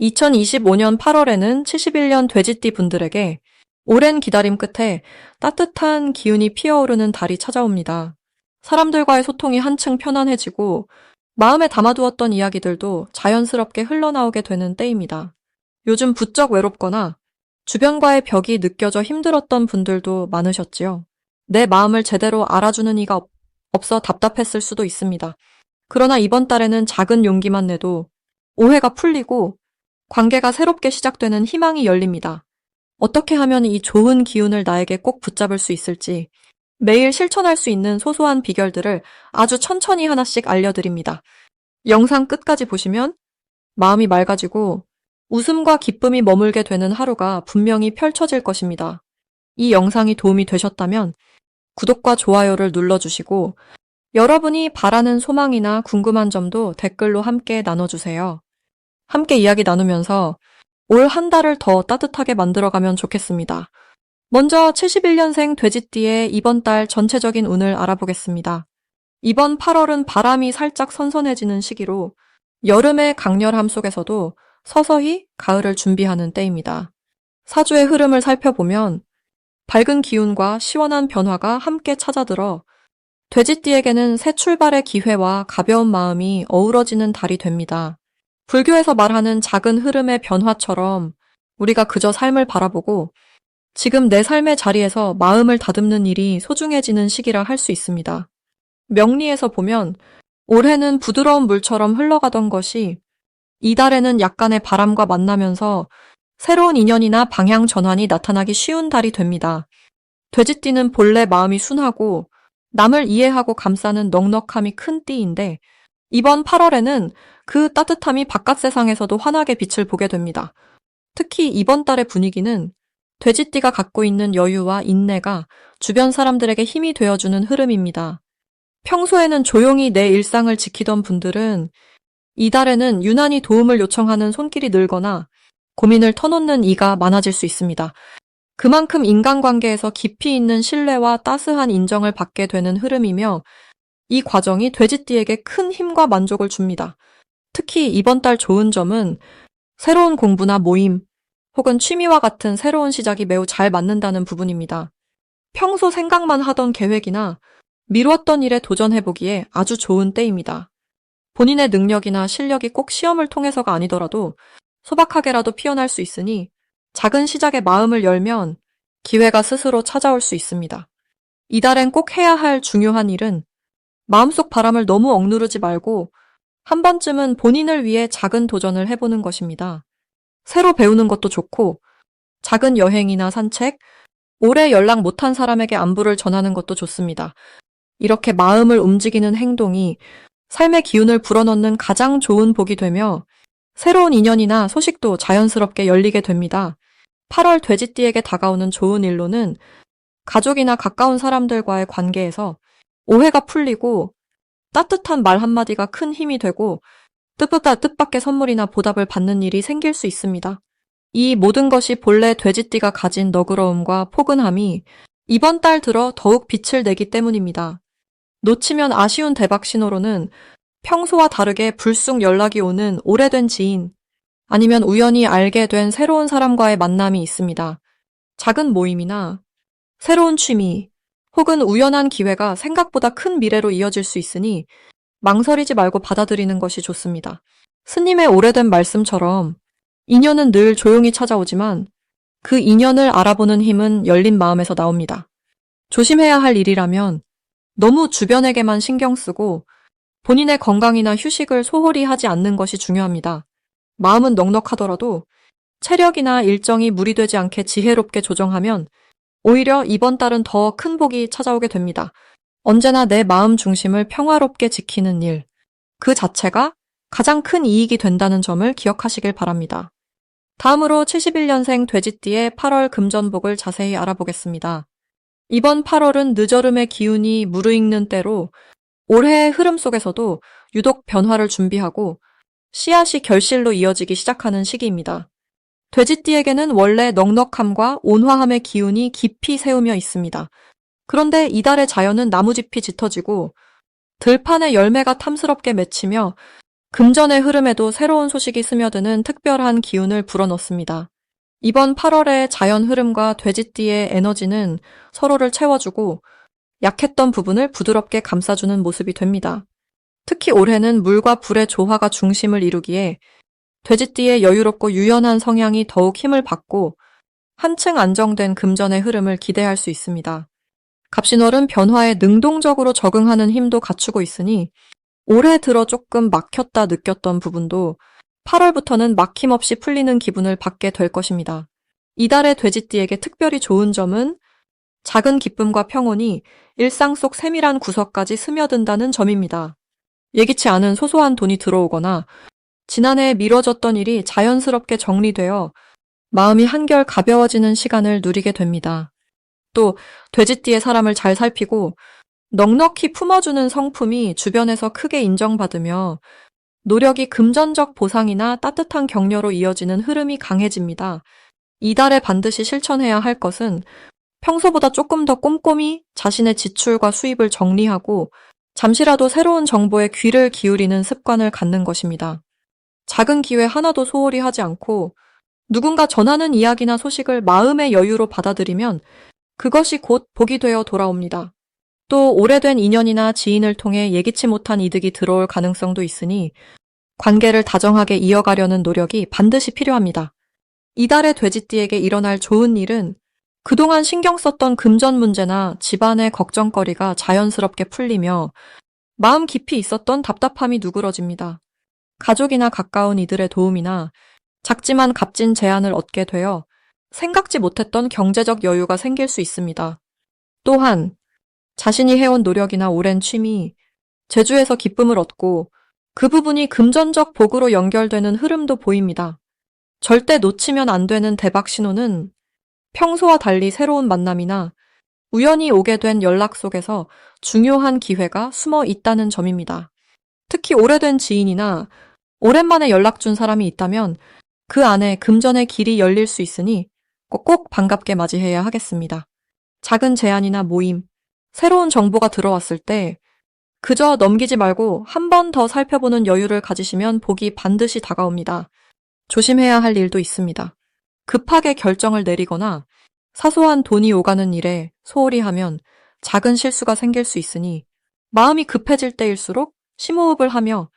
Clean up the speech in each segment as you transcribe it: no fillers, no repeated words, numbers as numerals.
2025년 8월에는 71년 돼지띠 분들에게 오랜 기다림 끝에 따뜻한 기운이 피어오르는 달이 찾아옵니다. 사람들과의 소통이 한층 편안해지고 마음에 담아두었던 이야기들도 자연스럽게 흘러나오게 되는 때입니다. 요즘 부쩍 외롭거나 주변과의 벽이 느껴져 힘들었던 분들도 많으셨지요. 내 마음을 제대로 알아주는 이가 없어 답답했을 수도 있습니다. 그러나 이번 달에는 작은 용기만 내도 오해가 풀리고 관계가 새롭게 시작되는 희망이 열립니다. 어떻게 하면 이 좋은 기운을 나에게 꼭 붙잡을 수 있을지 매일 실천할 수 있는 소소한 비결들을 아주 천천히 하나씩 알려드립니다. 영상 끝까지 보시면 마음이 맑아지고 웃음과 기쁨이 머물게 되는 하루가 분명히 펼쳐질 것입니다. 이 영상이 도움이 되셨다면 구독과 좋아요를 눌러주시고 여러분이 바라는 소망이나 궁금한 점도 댓글로 함께 나눠주세요. 함께 이야기 나누면서 올 한 달을 더 따뜻하게 만들어가면 좋겠습니다. 먼저 71년생 돼지띠의 이번 달 전체적인 운을 알아보겠습니다. 이번 8월은 바람이 살짝 선선해지는 시기로 여름의 강렬함 속에서도 서서히 가을을 준비하는 때입니다. 사주의 흐름을 살펴보면 밝은 기운과 시원한 변화가 함께 찾아들어 돼지띠에게는 새 출발의 기회와 가벼운 마음이 어우러지는 달이 됩니다. 불교에서 말하는 작은 흐름의 변화처럼 우리가 그저 삶을 바라보고 지금 내 삶의 자리에서 마음을 다듬는 일이 소중해지는 시기라 할 수 있습니다. 명리에서 보면 올해는 부드러운 물처럼 흘러가던 것이 이달에는 약간의 바람과 만나면서 새로운 인연이나 방향 전환이 나타나기 쉬운 달이 됩니다. 돼지띠는 본래 마음이 순하고 남을 이해하고 감싸는 넉넉함이 큰 띠인데 이번 8월에는 그 따뜻함이 바깥 세상에서도 환하게 빛을 보게 됩니다. 특히 이번 달의 분위기는 돼지띠가 갖고 있는 여유와 인내가 주변 사람들에게 힘이 되어주는 흐름입니다. 평소에는 조용히 내 일상을 지키던 분들은 이달에는 유난히 도움을 요청하는 손길이 늘거나 고민을 터놓는 이가 많아질 수 있습니다. 그만큼 인간관계에서 깊이 있는 신뢰와 따스한 인정을 받게 되는 흐름이며 이 과정이 돼지띠에게 큰 힘과 만족을 줍니다. 특히 이번 달 좋은 점은 새로운 공부나 모임 혹은 취미와 같은 새로운 시작이 매우 잘 맞는다는 부분입니다. 평소 생각만 하던 계획이나 미루었던 일에 도전해보기에 아주 좋은 때입니다. 본인의 능력이나 실력이 꼭 시험을 통해서가 아니더라도 소박하게라도 피어날 수 있으니 작은 시작에 마음을 열면 기회가 스스로 찾아올 수 있습니다. 이달엔 꼭 해야 할 중요한 일은 마음속 바람을 너무 억누르지 말고 한 번쯤은 본인을 위해 작은 도전을 해보는 것입니다. 새로 배우는 것도 좋고 작은 여행이나 산책, 오래 연락 못한 사람에게 안부를 전하는 것도 좋습니다. 이렇게 마음을 움직이는 행동이 삶의 기운을 불어넣는 가장 좋은 복이 되며 새로운 인연이나 소식도 자연스럽게 열리게 됩니다. 8월 돼지띠에게 다가오는 좋은 일로는 가족이나 가까운 사람들과의 관계에서 오해가 풀리고 따뜻한 말 한마디가 큰 힘이 되고 뜻밖의 선물이나 보답을 받는 일이 생길 수 있습니다. 이 모든 것이 본래 돼지띠가 가진 너그러움과 포근함이 이번 달 들어 더욱 빛을 내기 때문입니다. 놓치면 아쉬운 대박 신호로는 평소와 다르게 불쑥 연락이 오는 오래된 지인, 아니면 우연히 알게 된 새로운 사람과의 만남이 있습니다. 작은 모임이나 새로운 취미, 혹은 우연한 기회가 생각보다 큰 미래로 이어질 수 있으니 망설이지 말고 받아들이는 것이 좋습니다. 스님의 오래된 말씀처럼 인연은 늘 조용히 찾아오지만 그 인연을 알아보는 힘은 열린 마음에서 나옵니다. 조심해야 할 일이라면 너무 주변에게만 신경 쓰고 본인의 건강이나 휴식을 소홀히 하지 않는 것이 중요합니다. 마음은 넉넉하더라도 체력이나 일정이 무리되지 않게 지혜롭게 조정하면 오히려 이번 달은 더 큰 복이 찾아오게 됩니다. 언제나 내 마음 중심을 평화롭게 지키는 일, 그 자체가 가장 큰 이익이 된다는 점을 기억하시길 바랍니다. 다음으로 71년생 돼지띠의 8월 금전복을 자세히 알아보겠습니다. 이번 8월은 늦여름의 기운이 무르익는 때로 올해의 흐름 속에서도 유독 변화를 준비하고 씨앗이 결실로 이어지기 시작하는 시기입니다. 돼지띠에게는 원래 넉넉함과 온화함의 기운이 깊이 새우며 있습니다. 그런데 이달의 자연은 나무잎이 짙어지고 들판의 열매가 탐스럽게 맺히며 금전의 흐름에도 새로운 소식이 스며드는 특별한 기운을 불어넣습니다. 이번 8월의 자연 흐름과 돼지띠의 에너지는 서로를 채워주고 약했던 부분을 부드럽게 감싸주는 모습이 됩니다. 특히 올해는 물과 불의 조화가 중심을 이루기에 돼지띠의 여유롭고 유연한 성향이 더욱 힘을 받고 한층 안정된 금전의 흐름을 기대할 수 있습니다. 갑신월은 변화에 능동적으로 적응하는 힘도 갖추고 있으니 올해 들어 조금 막혔다 느꼈던 부분도 8월부터는 막힘없이 풀리는 기분을 받게 될 것입니다. 이달의 돼지띠에게 특별히 좋은 점은 작은 기쁨과 평온이 일상 속 세밀한 구석까지 스며든다는 점입니다. 예기치 않은 소소한 돈이 들어오거나 지난해 미뤄졌던 일이 자연스럽게 정리되어 마음이 한결 가벼워지는 시간을 누리게 됩니다. 또 돼지띠의 사람을 잘 살피고 넉넉히 품어주는 성품이 주변에서 크게 인정받으며 노력이 금전적 보상이나 따뜻한 격려로 이어지는 흐름이 강해집니다. 이달에 반드시 실천해야 할 것은 평소보다 조금 더 꼼꼼히 자신의 지출과 수입을 정리하고 잠시라도 새로운 정보에 귀를 기울이는 습관을 갖는 것입니다. 작은 기회 하나도 소홀히 하지 않고 누군가 전하는 이야기나 소식을 마음의 여유로 받아들이면 그것이 곧 복이 되어 돌아옵니다. 또 오래된 인연이나 지인을 통해 예기치 못한 이득이 들어올 가능성도 있으니 관계를 다정하게 이어가려는 노력이 반드시 필요합니다. 이달의 돼지띠에게 일어날 좋은 일은 그동안 신경 썼던 금전 문제나 집안의 걱정거리가 자연스럽게 풀리며 마음 깊이 있었던 답답함이 누그러집니다. 가족이나 가까운 이들의 도움이나 작지만 값진 제안을 얻게 되어 생각지 못했던 경제적 여유가 생길 수 있습니다. 또한 자신이 해온 노력이나 오랜 취미, 재주에서 기쁨을 얻고 그 부분이 금전적 복으로 연결되는 흐름도 보입니다. 절대 놓치면 안 되는 대박 신호는 평소와 달리 새로운 만남이나 우연히 오게 된 연락 속에서 중요한 기회가 숨어 있다는 점입니다. 특히 오래된 지인이나 오랜만에 연락 준 사람이 있다면 그 안에 금전의 길이 열릴 수 있으니 꼭 반갑게 맞이해야 하겠습니다. 작은 제안이나 모임, 새로운 정보가 들어왔을 때 그저 넘기지 말고 한 번 더 살펴보는 여유를 가지시면 복이 반드시 다가옵니다. 조심해야 할 일도 있습니다. 급하게 결정을 내리거나 사소한 돈이 오가는 일에 소홀히 하면 작은 실수가 생길 수 있으니 마음이 급해질 때일수록 심호흡을 하며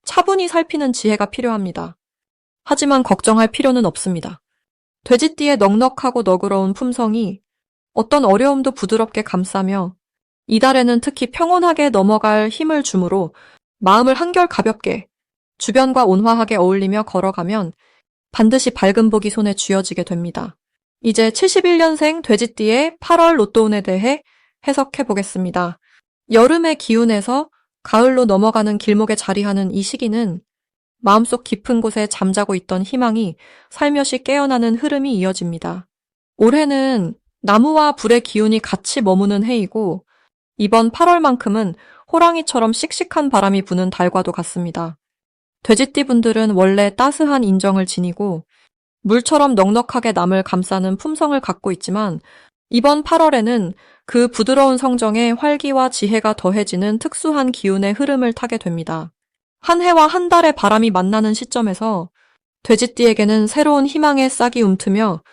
차분히 살피는 지혜가 필요합니다. 하지만 걱정할 필요는 없습니다. 돼지띠의 넉넉하고 너그러운 품성이 어떤 어려움도 부드럽게 감싸며 이달에는 특히 평온하게 넘어갈 힘을 주므로 마음을 한결 가볍게 주변과 온화하게 어울리며 걸어가면 반드시 밝은 복이 손에 쥐어지게 됩니다. 이제 71년생 돼지띠의 8월 로또운에 대해 해석해 보겠습니다. 여름의 기운에서 가을로 넘어가는 길목에 자리하는 이 시기는 마음속 깊은 곳에 잠자고 있던 희망이 살며시 깨어나는 흐름이 이어집니다. 올해는 나무와 불의 기운이 같이 머무는 해이고 이번 8월만큼은 호랑이처럼 씩씩한 바람이 부는 달과도 같습니다. 돼지띠 분들은 원래 따스한 인정을 지니고 물처럼 넉넉하게 남을 감싸는 품성을 갖고 있지만 이번 8월에는 그 부드러운 성정에 활기와 지혜가 더해지는 특수한 기운의 흐름을 타게 됩니다. 한 해와 한 달의 바람이 만나는 시점에서 돼지띠에게는 새로운 희망의 싹이 움트며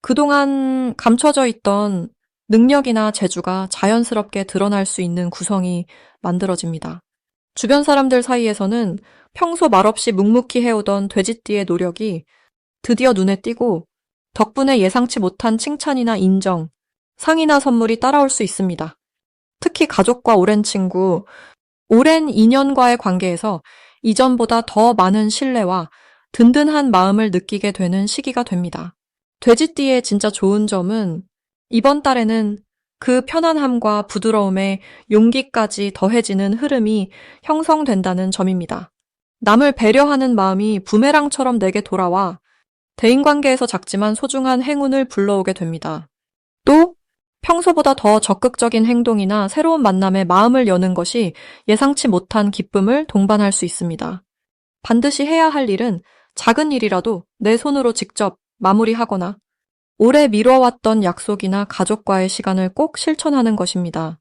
그동안 감춰져 있던 능력이나 재주가 자연스럽게 드러날 수 있는 구성이 만들어집니다. 주변 사람들 사이에서는 평소 말없이 묵묵히 해오던 돼지띠의 노력이 드디어 눈에 띄고 덕분에 예상치 못한 칭찬이나 인정, 상이나 선물이 따라올 수 있습니다. 특히 가족과 오랜 친구, 오랜 인연과의 관계에서 이전보다 더 많은 신뢰와 든든한 마음을 느끼게 되는 시기가 됩니다. 돼지띠의 진짜 좋은 점은 이번 달에는 그 편안함과 부드러움에 용기까지 더해지는 흐름이 형성된다는 점입니다. 남을 배려하는 마음이 부메랑처럼 내게 돌아와 대인관계에서 작지만 소중한 행운을 불러오게 됩니다. 또 평소보다 더 적극적인 행동이나 새로운 만남에 마음을 여는 것이 예상치 못한 기쁨을 동반할 수 있습니다. 반드시 해야 할 일은 작은 일이라도 내 손으로 직접 마무리하거나 오래 미뤄왔던 약속이나 가족과의 시간을 꼭 실천하는 것입니다.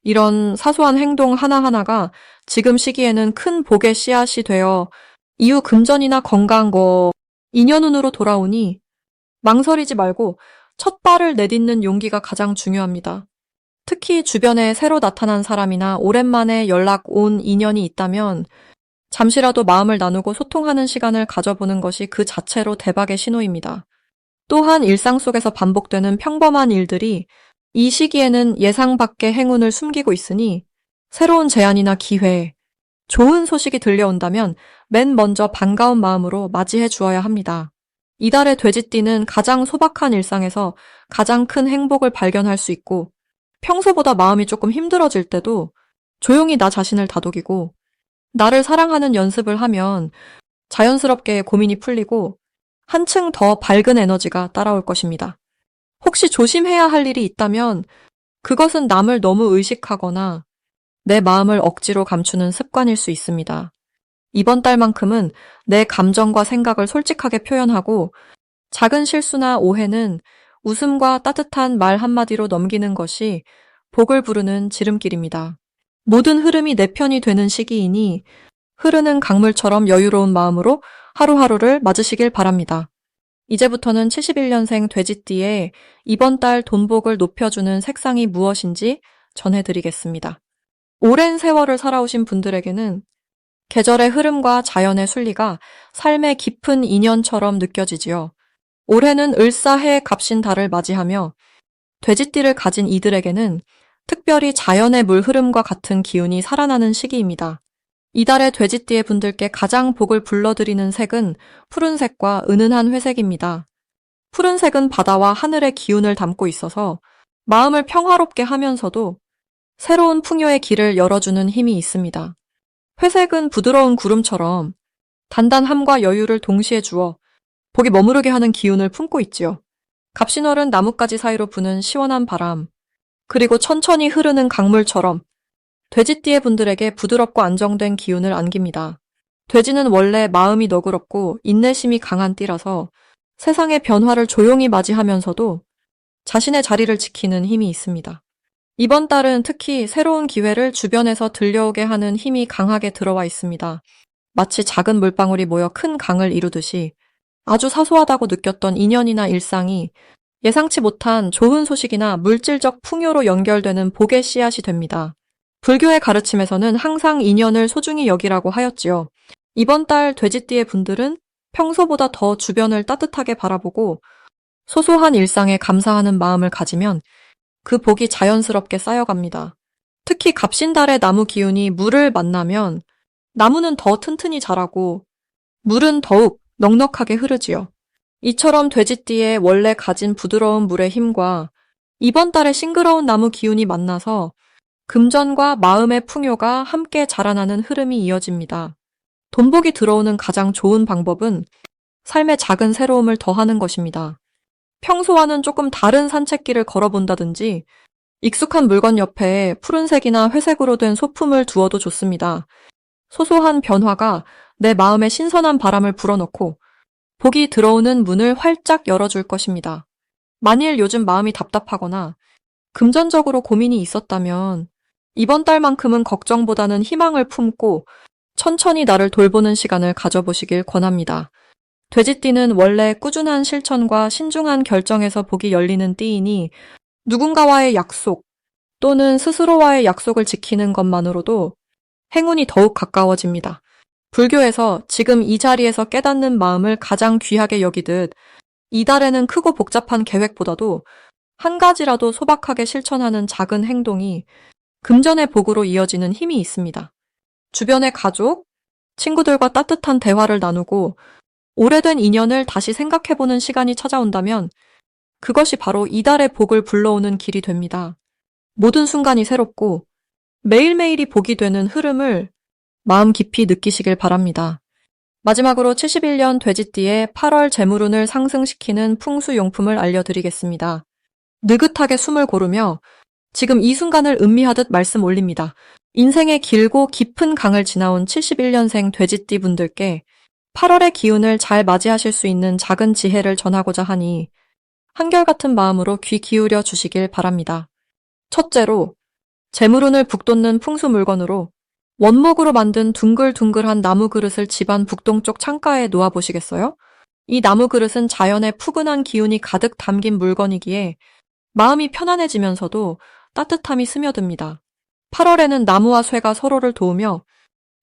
이런 사소한 행동 하나하나가 지금 시기에는 큰 복의 씨앗이 되어 이후 금전이나 건강, 인연운으로 돌아오니 망설이지 말고 첫 발을 내딛는 용기가 가장 중요합니다. 특히 주변에 새로 나타난 사람이나 오랜만에 연락 온 인연이 있다면 잠시라도 마음을 나누고 소통하는 시간을 가져보는 것이 그 자체로 대박의 신호입니다. 또한 일상 속에서 반복되는 평범한 일들이 이 시기에는 예상 밖의 행운을 숨기고 있으니 새로운 제안이나 기회, 좋은 소식이 들려온다면 맨 먼저 반가운 마음으로 맞이해 주어야 합니다. 이달의 돼지띠는 가장 소박한 일상에서 가장 큰 행복을 발견할 수 있고 평소보다 마음이 조금 힘들어질 때도 조용히 나 자신을 다독이고 나를 사랑하는 연습을 하면 자연스럽게 고민이 풀리고 한층 더 밝은 에너지가 따라올 것입니다. 혹시 조심해야 할 일이 있다면 그것은 남을 너무 의식하거나 내 마음을 억지로 감추는 습관일 수 있습니다. 이번 달만큼은 내 감정과 생각을 솔직하게 표현하고 작은 실수나 오해는 웃음과 따뜻한 말 한마디로 넘기는 것이 복을 부르는 지름길입니다. 모든 흐름이 내 편이 되는 시기이니 흐르는 강물처럼 여유로운 마음으로 하루하루를 맞으시길 바랍니다. 이제부터는 71년생 돼지띠의 이번 달 돈복을 높여주는 색상이 무엇인지 전해드리겠습니다. 오랜 세월을 살아오신 분들에게는 계절의 흐름과 자연의 순리가 삶의 깊은 인연처럼 느껴지지요. 올해는 을사해 갑신달을 맞이하며 돼지띠를 가진 이들에게는 특별히 자연의 물 흐름과 같은 기운이 살아나는 시기입니다. 이달의 돼지띠의 분들께 가장 복을 불러드리는 색은 푸른색과 은은한 회색입니다. 푸른색은 바다와 하늘의 기운을 담고 있어서 마음을 평화롭게 하면서도 새로운 풍요의 길을 열어주는 힘이 있습니다. 회색은 부드러운 구름처럼 단단함과 여유를 동시에 주어 복이 머무르게 하는 기운을 품고 있지요. 갑신월은 나뭇가지 사이로 부는 시원한 바람, 그리고 천천히 흐르는 강물처럼 돼지띠의 분들에게 부드럽고 안정된 기운을 안깁니다. 돼지는 원래 마음이 너그럽고 인내심이 강한 띠라서 세상의 변화를 조용히 맞이하면서도 자신의 자리를 지키는 힘이 있습니다. 이번 달은 특히 새로운 기회를 주변에서 들려오게 하는 힘이 강하게 들어와 있습니다. 마치 작은 물방울이 모여 큰 강을 이루듯이 아주 사소하다고 느꼈던 인연이나 일상이 예상치 못한 좋은 소식이나 물질적 풍요로 연결되는 복의 씨앗이 됩니다. 불교의 가르침에서는 항상 인연을 소중히 여기라고 하였지요. 이번 달 돼지띠의 분들은 평소보다 더 주변을 따뜻하게 바라보고 소소한 일상에 감사하는 마음을 가지면 그 복이 자연스럽게 쌓여갑니다. 특히 갑신달의 나무 기운이 물을 만나면 나무는 더 튼튼히 자라고 물은 더욱 넉넉하게 흐르지요. 이처럼 돼지띠의 원래 가진 부드러운 물의 힘과 이번 달의 싱그러운 나무 기운이 만나서 금전과 마음의 풍요가 함께 자라나는 흐름이 이어집니다. 돈복이 들어오는 가장 좋은 방법은 삶의 작은 새로움을 더하는 것입니다. 평소와는 조금 다른 산책길을 걸어본다든지 익숙한 물건 옆에 푸른색이나 회색으로 된 소품을 두어도 좋습니다. 소소한 변화가 내 마음에 신선한 바람을 불어넣고 복이 들어오는 문을 활짝 열어줄 것입니다. 만일 요즘 마음이 답답하거나 금전적으로 고민이 있었다면 이번 달만큼은 걱정보다는 희망을 품고 천천히 나를 돌보는 시간을 가져보시길 권합니다. 돼지띠는 원래 꾸준한 실천과 신중한 결정에서 복이 열리는 띠이니 누군가와의 약속 또는 스스로와의 약속을 지키는 것만으로도 행운이 더욱 가까워집니다. 불교에서 지금 이 자리에서 깨닫는 마음을 가장 귀하게 여기듯 이달에는 크고 복잡한 계획보다도 한 가지라도 소박하게 실천하는 작은 행동이 금전의 복으로 이어지는 힘이 있습니다. 주변의 가족, 친구들과 따뜻한 대화를 나누고 오래된 인연을 다시 생각해보는 시간이 찾아온다면 그것이 바로 이달의 복을 불러오는 길이 됩니다. 모든 순간이 새롭고 매일매일이 복이 되는 흐름을 마음 깊이 느끼시길 바랍니다. 마지막으로 71년 돼지띠의 8월 재물운을 상승시키는 풍수용품을 알려드리겠습니다. 느긋하게 숨을 고르며 지금 이 순간을 음미하듯 말씀 올립니다. 인생의 길고 깊은 강을 지나온 71년생 돼지띠 분들께 8월의 기운을 잘 맞이하실 수 있는 작은 지혜를 전하고자 하니 한결같은 마음으로 귀 기울여 주시길 바랍니다. 첫째로 재물운을 북돋는 풍수 물건으로 원목으로 만든 둥글둥글한 나무 그릇을 집안 북동쪽 창가에 놓아 보시겠어요? 이 나무 그릇은 자연의 푸근한 기운이 가득 담긴 물건이기에 마음이 편안해지면서도 따뜻함이 스며듭니다. 8월에는 나무와 쇠가 서로를 도우며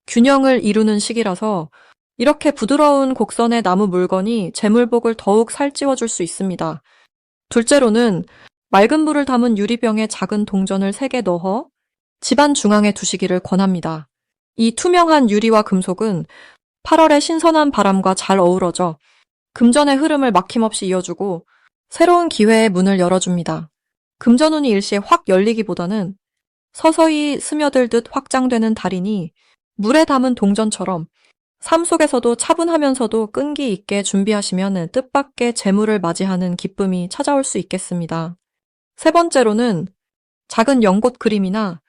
균형을 이루는 시기라서 이렇게 부드러운 곡선의 나무 물건이 재물복을 더욱 살찌워줄 수 있습니다. 둘째로는 맑은 물을 담은 유리병에 작은 동전을 3개 넣어 집안 중앙에 두시기를 권합니다. 이 투명한 유리와 금속은 8월의 신선한 바람과 잘 어우러져 금전의 흐름을 막힘없이 이어주고 새로운 기회의 문을 열어줍니다. 금전운이 일시에 확 열리기보다는 서서히 스며들듯 확장되는 달이니 물에 담은 동전처럼 삶 속에서도 차분하면서도 끈기 있게 준비하시면 뜻밖의 재물을 맞이하는 기쁨이 찾아올 수 있겠습니다. 세 번째로는 작은 연꽃 그림이나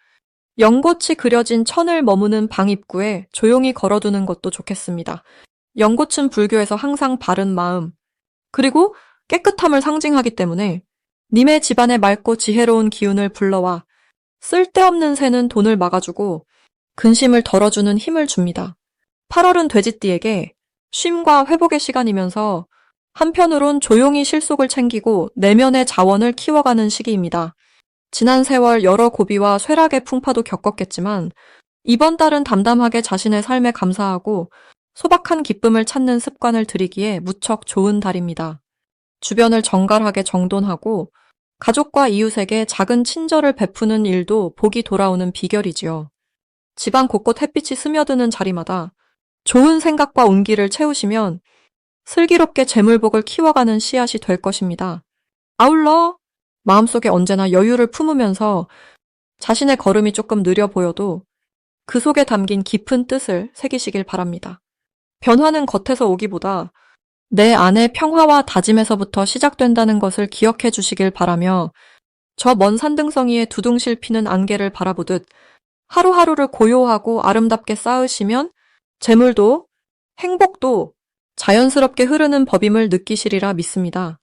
연꽃이 그려진 천을 머무는 방 입구에 조용히 걸어두는 것도 좋겠습니다. 연꽃은 불교에서 항상 바른 마음, 그리고 깨끗함을 상징하기 때문에 님의 집안에 맑고 지혜로운 기운을 불러와 쓸데없는 새는 돈을 막아주고 근심을 덜어주는 힘을 줍니다. 8월은 돼지띠에게 쉼과 회복의 시간이면서 한편으론 조용히 실속을 챙기고 내면의 자원을 키워가는 시기입니다. 지난 세월 여러 고비와 쇠락의 풍파도 겪었겠지만 이번 달은 담담하게 자신의 삶에 감사하고 소박한 기쁨을 찾는 습관을 들이기에 무척 좋은 달입니다. 주변을 정갈하게 정돈하고 가족과 이웃에게 작은 친절을 베푸는 일도 복이 돌아오는 비결이지요. 집안 곳곳 햇빛이 스며드는 자리마다 좋은 생각과 운기를 채우시면 슬기롭게 재물복을 키워가는 씨앗이 될 것입니다. 아울러 마음속에 언제나 여유를 품으면서 자신의 걸음이 조금 느려 보여도 그 속에 담긴 깊은 뜻을 새기시길 바랍니다. 변화는 겉에서 오기보다 내 안의 평화와 다짐에서부터 시작된다는 것을 기억해 주시길 바라며 저 먼 산등성이에 두둥실 피는 안개를 바라보듯 하루하루를 고요하고 아름답게 쌓으시면 재물도 행복도 자연스럽게 흐르는 법임을 느끼시리라 믿습니다.